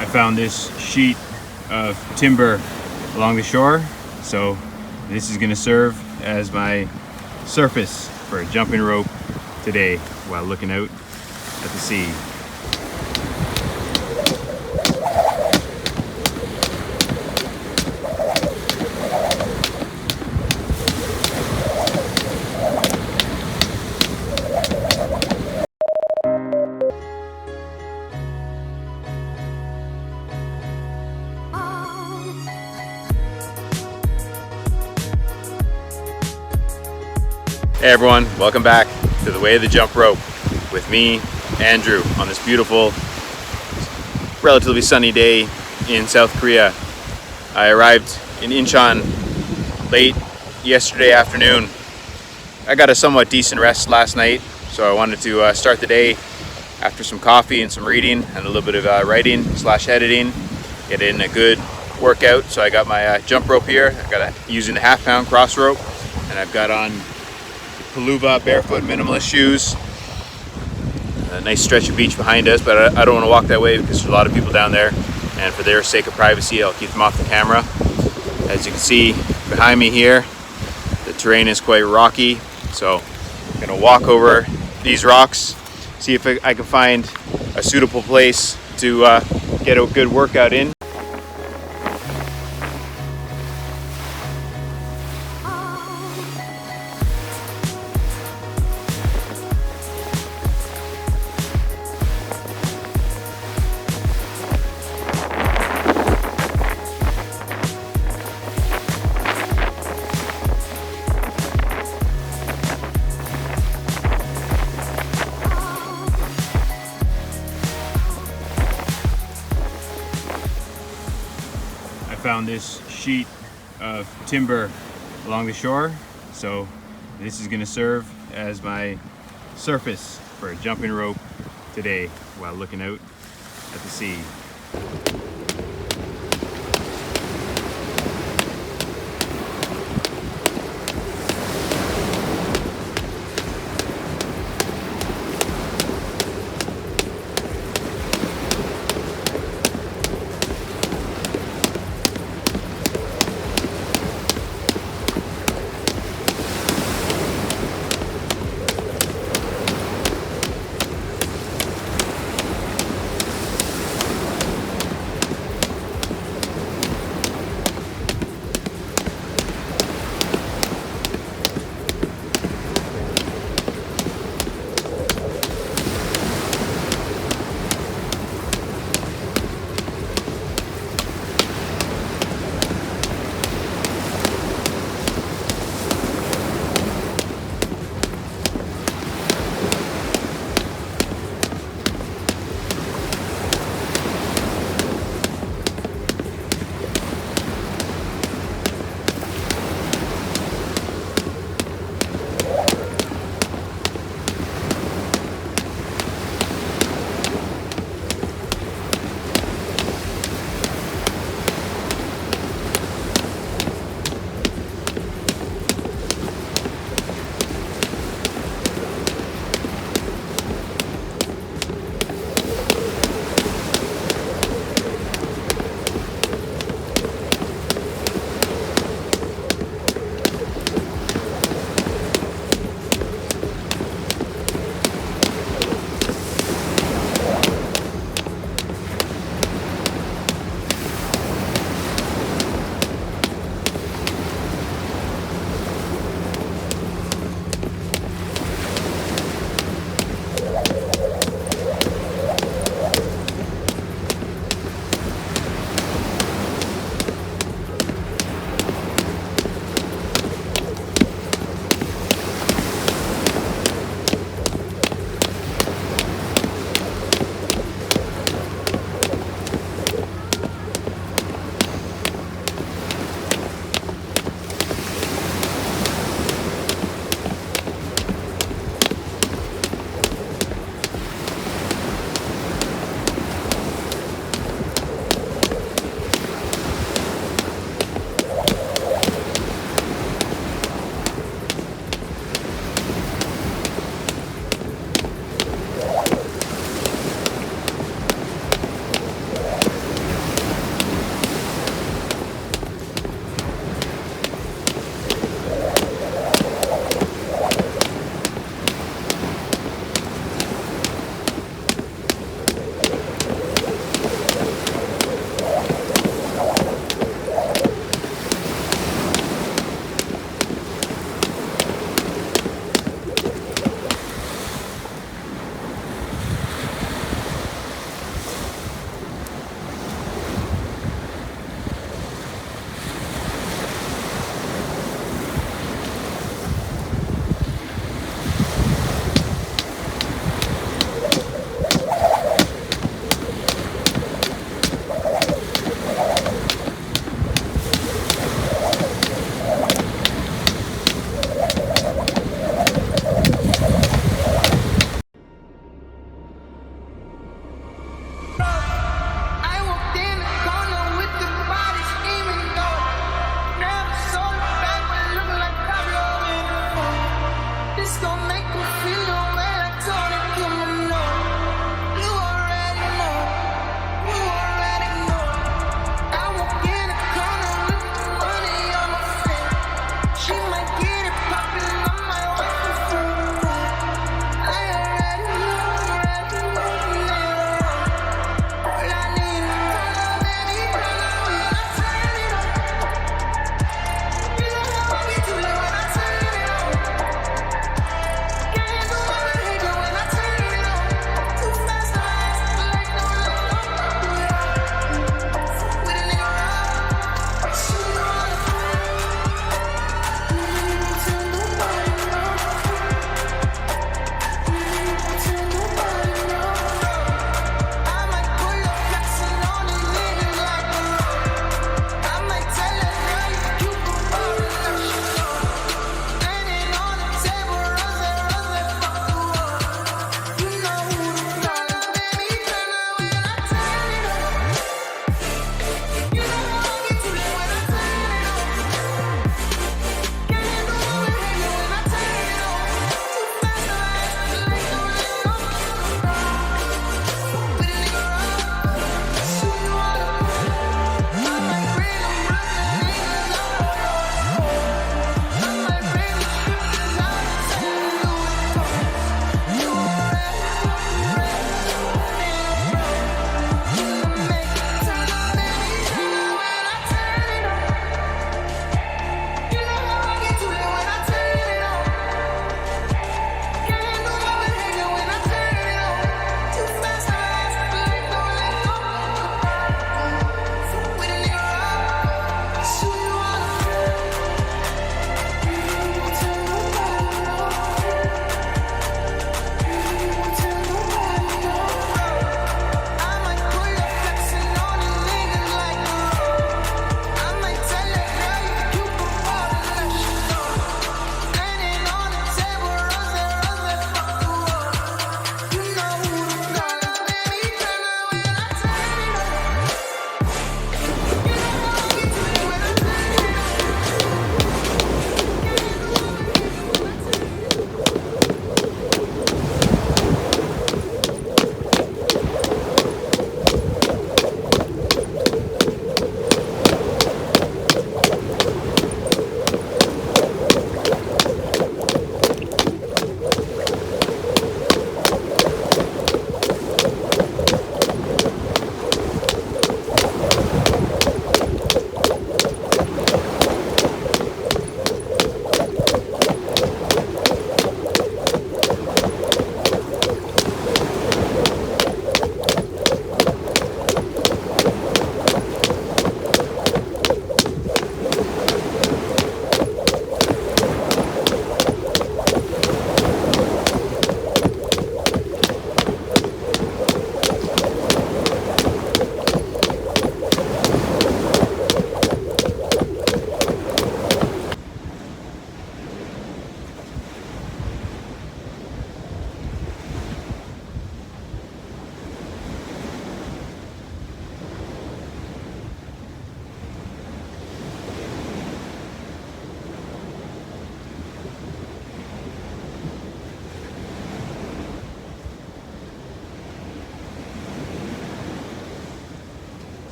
I found this sheet of timber along the shore, so this is going to serve as my surface for a jumping rope today while looking out at the sea. Hey everyone, welcome back to the Way of the Jump Rope with me, Andrew, on this beautiful, relatively sunny day in South Korea. I arrived in Incheon late yesterday afternoon. I got a somewhat decent rest last night, so I wanted to start the day after some coffee and some reading and a little bit of writing / editing, get in a good workout. So I got my jump rope here. I got using the half-pound cross rope, and I've got on Peluva barefoot minimalist shoes. A nice stretch of beach behind us, but I don't want to walk that way because there's a lot of people down there, and for their sake of privacy I'll keep them off the camera. As you can see behind me here, the terrain is quite rocky, so I'm going to walk over these rocks, see if I can find a suitable place to get a good workout in. I found this sheet of timber along the shore, so this is going to serve as my surface for a jumping rope today while looking out at the sea.